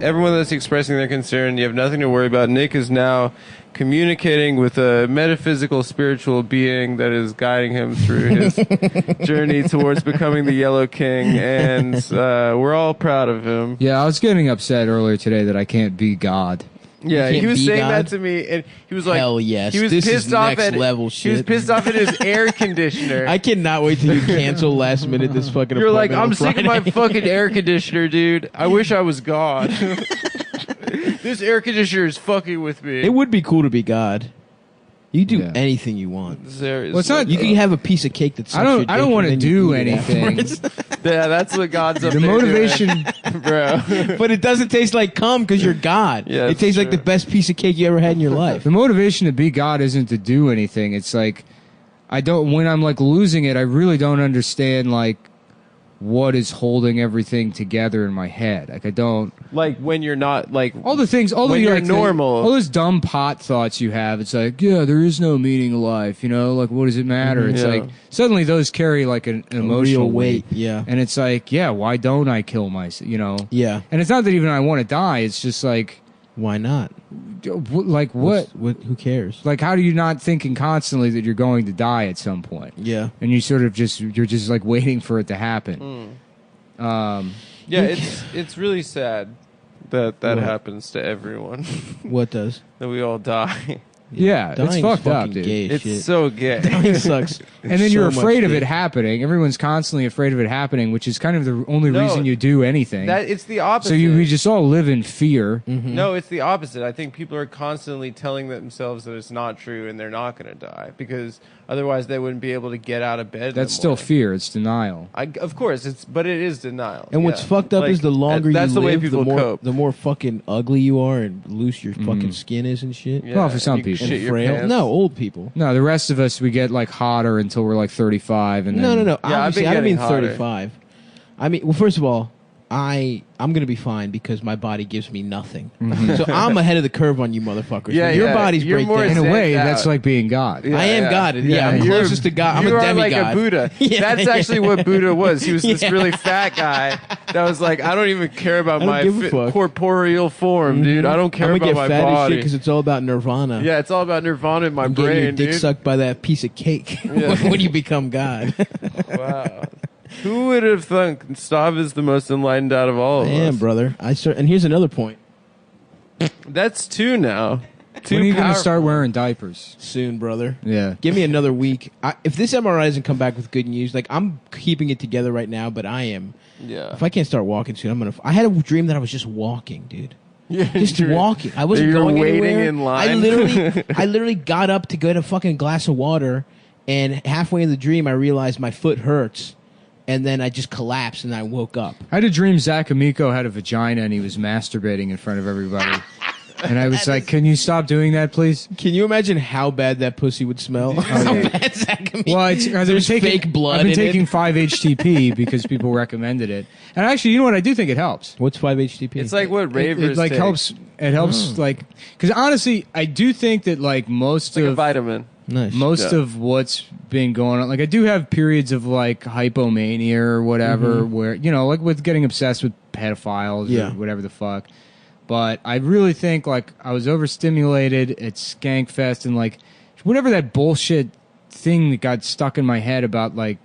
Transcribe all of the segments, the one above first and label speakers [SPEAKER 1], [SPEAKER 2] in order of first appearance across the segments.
[SPEAKER 1] everyone that's expressing their concern, you have nothing to worry about. Nick is now communicating with a metaphysical spiritual being that is guiding him through his journey towards becoming the Yellow King, and we're all proud of him.
[SPEAKER 2] Yeah, I was getting upset earlier today that I can't be God.
[SPEAKER 1] Yeah, he was saying that to me, and he was like,
[SPEAKER 3] "Hell yes,
[SPEAKER 1] he was
[SPEAKER 3] this
[SPEAKER 1] pissed
[SPEAKER 3] is
[SPEAKER 1] off
[SPEAKER 3] next
[SPEAKER 1] at
[SPEAKER 3] level shit."
[SPEAKER 1] He was pissed off at his air conditioner.
[SPEAKER 3] I cannot wait till you cancel last minute this fucking.
[SPEAKER 1] You're like,
[SPEAKER 3] appointment
[SPEAKER 1] I'm
[SPEAKER 3] on
[SPEAKER 1] sick of my
[SPEAKER 3] Friday."
[SPEAKER 1] fucking air conditioner, dude. I wish I was God. This air conditioner is fucking with me.
[SPEAKER 3] It would be cool to be God. You do anything you want.
[SPEAKER 2] Well, it's not.
[SPEAKER 3] You can have a piece of cake that's.
[SPEAKER 2] I don't want to do anything.
[SPEAKER 1] Yeah, that's what God's up
[SPEAKER 2] The
[SPEAKER 1] there
[SPEAKER 2] motivation,
[SPEAKER 1] doing, bro.
[SPEAKER 3] But it doesn't taste like cum because you're God.
[SPEAKER 1] Yeah,
[SPEAKER 3] it tastes like the best piece of cake you ever had in your life.
[SPEAKER 2] the motivation to be God isn't to do anything. It's like when I'm like losing it, I really don't understand like what is holding everything together in my head. Like I don't
[SPEAKER 1] Like when you're not like
[SPEAKER 2] all the things, all
[SPEAKER 1] when
[SPEAKER 2] the
[SPEAKER 1] you're
[SPEAKER 2] like,
[SPEAKER 1] normal.
[SPEAKER 2] all those dumb pot thoughts you have. It's like, yeah, there is no meaning to life. You know, like what does it matter? It's like suddenly those carry like an emotional
[SPEAKER 3] real weight. Yeah,
[SPEAKER 2] and it's like, yeah, why don't I kill myself? You know,
[SPEAKER 3] yeah.
[SPEAKER 2] And it's not that even I want to die. It's just like,
[SPEAKER 3] Why not?
[SPEAKER 2] like what?
[SPEAKER 3] Who cares?
[SPEAKER 2] Like, how do you not thinking constantly that you're going to die at some point?
[SPEAKER 3] Yeah,
[SPEAKER 2] And you sort of you're just like waiting for it to happen.
[SPEAKER 1] Yeah, it's really sad that happens to everyone.
[SPEAKER 3] What does?
[SPEAKER 1] That we all die.
[SPEAKER 2] Yeah, it's
[SPEAKER 3] Dying's
[SPEAKER 2] fucked up,
[SPEAKER 3] fucking
[SPEAKER 2] dude.
[SPEAKER 3] gay
[SPEAKER 1] It's
[SPEAKER 3] shit.
[SPEAKER 1] so gay.
[SPEAKER 3] Dying sucks.
[SPEAKER 2] And then you're
[SPEAKER 3] so
[SPEAKER 2] afraid
[SPEAKER 3] much
[SPEAKER 2] of it
[SPEAKER 3] gay.
[SPEAKER 2] happening. Everyone's constantly afraid of it happening, which is kind of the only
[SPEAKER 1] No,
[SPEAKER 2] reason you do anything.
[SPEAKER 1] It's the opposite.
[SPEAKER 2] So we just all live in fear.
[SPEAKER 1] No, it's the opposite. I think people are constantly telling themselves that it's not true and they're not going to die because otherwise they wouldn't be able to get out of bed.
[SPEAKER 2] That's
[SPEAKER 1] in the
[SPEAKER 2] still
[SPEAKER 1] morning.
[SPEAKER 2] fear. It's denial.
[SPEAKER 1] Of course, but it is denial.
[SPEAKER 3] And what's fucked up
[SPEAKER 1] Like,
[SPEAKER 3] is the longer
[SPEAKER 1] that's
[SPEAKER 3] you
[SPEAKER 1] the way
[SPEAKER 3] live,
[SPEAKER 1] people cope.
[SPEAKER 3] the more fucking ugly you are and loose your fucking skin is and shit.
[SPEAKER 1] Yeah,
[SPEAKER 2] Well, for some
[SPEAKER 1] you can
[SPEAKER 2] people.
[SPEAKER 1] shit
[SPEAKER 3] And
[SPEAKER 1] your
[SPEAKER 3] frail.
[SPEAKER 1] pants.
[SPEAKER 3] No, old people.
[SPEAKER 2] No, the rest of us, we get like hotter until we're like 35. And then,
[SPEAKER 3] No.
[SPEAKER 1] I've
[SPEAKER 3] Obviously,
[SPEAKER 1] been
[SPEAKER 3] I don't mean
[SPEAKER 1] getting hotter.
[SPEAKER 3] 35. I mean, well, first of all, I'm gonna be fine because my body gives me nothing. So I'm ahead of the curve on you motherfuckers.
[SPEAKER 1] Yeah,
[SPEAKER 3] When your
[SPEAKER 1] yeah.
[SPEAKER 3] body's
[SPEAKER 1] You're more
[SPEAKER 3] breakdown.
[SPEAKER 2] In a way,
[SPEAKER 1] Stand
[SPEAKER 2] that's
[SPEAKER 1] out.
[SPEAKER 2] like being God.
[SPEAKER 1] Yeah,
[SPEAKER 3] I am God. Yeah, I'm
[SPEAKER 1] you're-
[SPEAKER 3] closest to God. I'm
[SPEAKER 1] you
[SPEAKER 3] a
[SPEAKER 1] are
[SPEAKER 3] demigod.
[SPEAKER 1] like a Buddha.
[SPEAKER 3] Yeah,
[SPEAKER 1] That's actually what Buddha was. He was this really fat guy that was like, I don't even care about
[SPEAKER 3] I don't
[SPEAKER 1] my
[SPEAKER 3] give a fuck.
[SPEAKER 1] corporeal form, dude. I don't care
[SPEAKER 3] I'm
[SPEAKER 1] about
[SPEAKER 3] gonna
[SPEAKER 1] my
[SPEAKER 3] get fat as shit
[SPEAKER 1] body.
[SPEAKER 3] because it's all about nirvana.
[SPEAKER 1] Yeah, it's all about nirvana in my
[SPEAKER 3] I'm getting your
[SPEAKER 1] brain,
[SPEAKER 3] dick
[SPEAKER 1] dude.
[SPEAKER 3] sucked by that piece of cake when you become God.
[SPEAKER 1] Wow. Who would have thunk Stav is the most enlightened out of all of
[SPEAKER 3] I
[SPEAKER 1] us?
[SPEAKER 3] am, brother. And here's another point.
[SPEAKER 1] That's two now. Two
[SPEAKER 2] When are you going to
[SPEAKER 1] powerful.
[SPEAKER 2] start wearing diapers?
[SPEAKER 3] Soon, brother.
[SPEAKER 2] Yeah.
[SPEAKER 3] Give me another week. If this MRI doesn't come back with good news, like I'm keeping it together right now, but I am.
[SPEAKER 1] Yeah.
[SPEAKER 3] If I can't start walking soon, I'm gonna. I had a dream that I was just walking, dude. Just
[SPEAKER 1] You're-
[SPEAKER 3] walking. I wasn't
[SPEAKER 1] you're
[SPEAKER 3] going
[SPEAKER 1] waiting
[SPEAKER 3] anywhere.
[SPEAKER 1] in line.
[SPEAKER 3] I literally got up to get a fucking glass of water, and halfway in the dream, I realized my foot hurts, and then I just collapsed, and I woke up.
[SPEAKER 2] I had a dream Zach Amico had a vagina and he was masturbating in front of everybody. And I was like, can you stop doing that, please?
[SPEAKER 3] Can you imagine how bad that pussy would smell? How bad Zach Amico-
[SPEAKER 2] Well, I've been
[SPEAKER 3] There's
[SPEAKER 2] taking,
[SPEAKER 3] fake blood
[SPEAKER 2] I've been
[SPEAKER 3] in
[SPEAKER 2] taking
[SPEAKER 3] it.
[SPEAKER 2] 5-HTP because people recommended it. And actually, you know what? I do think it helps.
[SPEAKER 3] What's 5-HTP?
[SPEAKER 1] It's like what ravers
[SPEAKER 2] It like
[SPEAKER 1] take.
[SPEAKER 2] helps. It helps like because honestly, I do think that like most
[SPEAKER 1] It's like a
[SPEAKER 2] of
[SPEAKER 1] vitamin.
[SPEAKER 3] nice.
[SPEAKER 2] most
[SPEAKER 1] Yeah.
[SPEAKER 2] of what's been going on, like I do have periods of like hypomania or whatever, where you know, like with getting obsessed with pedophiles
[SPEAKER 3] Yeah.
[SPEAKER 2] or whatever the fuck. But I really think like I was overstimulated at Skankfest and like whatever that bullshit thing that got stuck in my head about like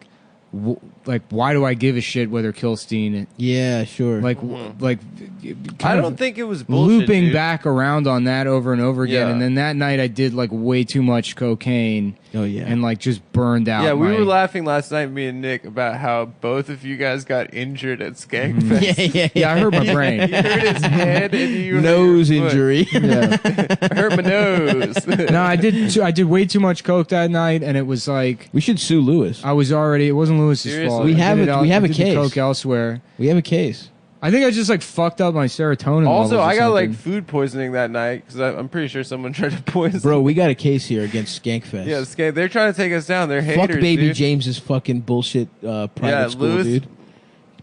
[SPEAKER 2] why do I give a shit whether Kilstein
[SPEAKER 3] Yeah, sure.
[SPEAKER 2] like
[SPEAKER 1] I don't think it was bullshit,
[SPEAKER 2] looping
[SPEAKER 1] dude.
[SPEAKER 2] back around on that over and over again,
[SPEAKER 1] Yeah.
[SPEAKER 2] and then that night I did like way too much cocaine.
[SPEAKER 3] Oh, yeah.
[SPEAKER 2] and like just burned out.
[SPEAKER 1] Yeah, we
[SPEAKER 2] my-
[SPEAKER 1] were laughing last night, me and Nick, about how both of you guys got injured at Skankfest.
[SPEAKER 2] Yeah, I hurt my brain.
[SPEAKER 1] You hurt his head and you hurt
[SPEAKER 3] nose
[SPEAKER 1] your foot.
[SPEAKER 3] injury.
[SPEAKER 2] Yeah.
[SPEAKER 1] I hurt my nose.
[SPEAKER 2] No, I did way too much coke that night, and it was like
[SPEAKER 3] We should sue Lewis.
[SPEAKER 2] I was already. It wasn't Lewis's
[SPEAKER 1] Seriously?
[SPEAKER 2] fault.
[SPEAKER 3] We
[SPEAKER 2] I
[SPEAKER 3] have
[SPEAKER 2] did
[SPEAKER 3] it-
[SPEAKER 2] el-
[SPEAKER 3] we have
[SPEAKER 2] I
[SPEAKER 3] a
[SPEAKER 2] did the
[SPEAKER 3] case.
[SPEAKER 2] coke elsewhere.
[SPEAKER 3] We have a case.
[SPEAKER 2] I think I just like fucked up my serotonin.
[SPEAKER 1] Also,
[SPEAKER 2] levels or
[SPEAKER 1] I got like
[SPEAKER 2] something.
[SPEAKER 1] food poisoning that night because I'm pretty sure someone tried to poison.
[SPEAKER 3] Bro, we got a case here against Skankfest.
[SPEAKER 1] Yeah, they're trying to take us down. They're
[SPEAKER 3] Fuck
[SPEAKER 1] haters,
[SPEAKER 3] baby
[SPEAKER 1] dude.
[SPEAKER 3] James's fucking bullshit private
[SPEAKER 1] Yeah,
[SPEAKER 3] school,
[SPEAKER 1] Lewis-
[SPEAKER 3] dude.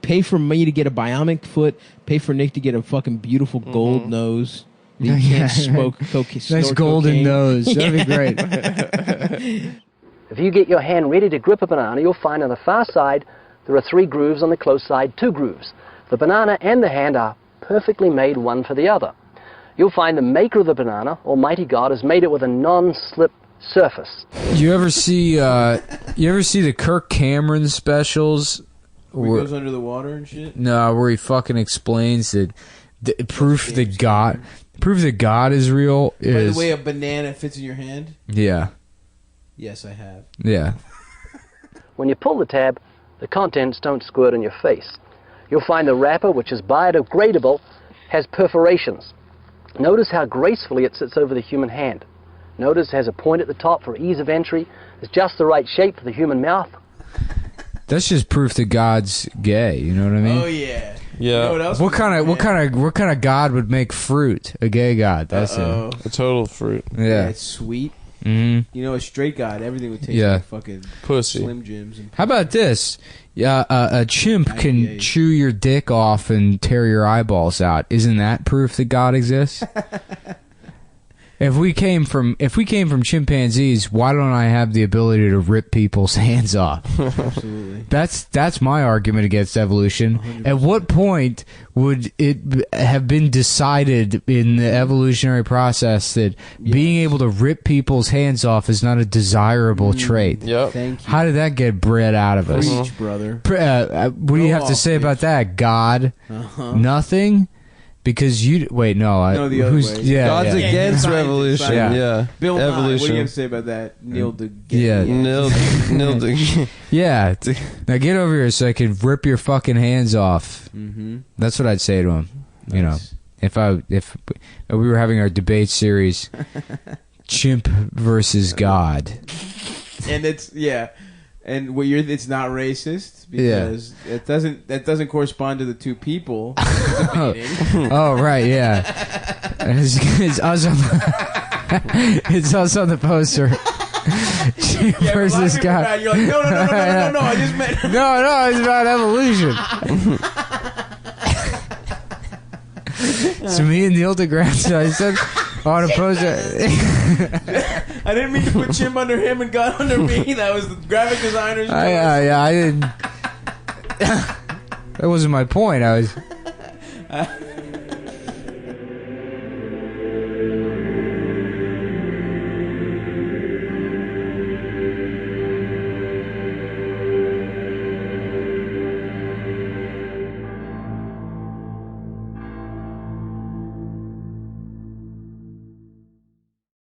[SPEAKER 3] Pay for me to get a bionic foot. Pay for Nick to get a fucking beautiful gold nose. You can't smoke cocaine.
[SPEAKER 2] Nice golden nose. That'd be great.
[SPEAKER 4] If you get your hand ready to grip a banana, you'll find on the far side there are 3 grooves, on the close side 2 grooves. The banana and the hand are perfectly made one for the other. You'll find the maker of the banana, Almighty God, has made it with a non-slip surface.
[SPEAKER 2] You ever see the Kirk Cameron specials?
[SPEAKER 3] Where he goes under the water and shit?
[SPEAKER 2] No, where he fucking explains that proof that God is real is...
[SPEAKER 3] By the way, a banana fits in your hand?
[SPEAKER 2] Yeah.
[SPEAKER 3] Yes, I have.
[SPEAKER 2] Yeah.
[SPEAKER 4] When you pull the tab, the contents don't squirt in your face. You'll find the wrapper, which is biodegradable, has perforations. Notice how gracefully it sits over the human hand. Notice it has a point at the top for ease of entry. It's just the right shape for the human mouth.
[SPEAKER 2] That's just proof that God's gay, you know what I mean?
[SPEAKER 3] Oh, yeah.
[SPEAKER 1] Yeah.
[SPEAKER 3] You know what else
[SPEAKER 2] What kind of God would make fruit? A gay God. That's it.
[SPEAKER 1] A total fruit.
[SPEAKER 2] Yeah.
[SPEAKER 3] It's sweet.
[SPEAKER 2] Mm-hmm.
[SPEAKER 3] You know, a straight God, everything would taste
[SPEAKER 2] Yeah.
[SPEAKER 3] like fucking
[SPEAKER 1] Pussy.
[SPEAKER 3] Slim Jims. And
[SPEAKER 2] How about this? Yeah, a chimp can
[SPEAKER 3] IPAs.
[SPEAKER 2] chew your dick off and tear your eyeballs out. Isn't that proof that God exists? If we came from chimpanzees, why don't I have the ability to rip people's hands off?
[SPEAKER 3] Absolutely.
[SPEAKER 2] That's my argument against evolution.
[SPEAKER 3] 100%.
[SPEAKER 2] At what point would it have been decided in the evolutionary process that being able to rip people's hands off is not a desirable trait?
[SPEAKER 1] Yep.
[SPEAKER 3] Thank you.
[SPEAKER 2] How did that get bred out of us?
[SPEAKER 3] Preach, brother.
[SPEAKER 2] What do you have to say about that? God? Nothing? Because you... Wait, no.
[SPEAKER 3] No, the other way.
[SPEAKER 2] Yeah,
[SPEAKER 1] God's
[SPEAKER 2] yeah.
[SPEAKER 1] against
[SPEAKER 3] Yeah.
[SPEAKER 1] revolution.
[SPEAKER 2] Yeah.
[SPEAKER 1] Yeah.
[SPEAKER 3] Bill Nye, what do
[SPEAKER 1] Evolution.
[SPEAKER 3] you have to say about that? Neil deGrasse.
[SPEAKER 2] Yeah.
[SPEAKER 1] Nil.
[SPEAKER 2] Yeah. Now get over here so I can rip your fucking hands off.
[SPEAKER 3] Mm-hmm.
[SPEAKER 2] That's what I'd say to him. You know, if we were having our debate series, chimp versus God.
[SPEAKER 3] And it's and it's not racist because that doesn't correspond to the two people debating.
[SPEAKER 2] Oh right, yeah. It's also on the poster. Chimp
[SPEAKER 3] Yeah,
[SPEAKER 2] versus
[SPEAKER 3] but a lot of people are
[SPEAKER 2] God.
[SPEAKER 3] mad. You're like, no, I just meant
[SPEAKER 2] No, it's about evolution. So me and Neil deGrasse Tyson on a poster.
[SPEAKER 3] I didn't mean to put chimp under him and God under me. That was the graphic designer's choice.
[SPEAKER 2] I didn't. That wasn't my point. I was.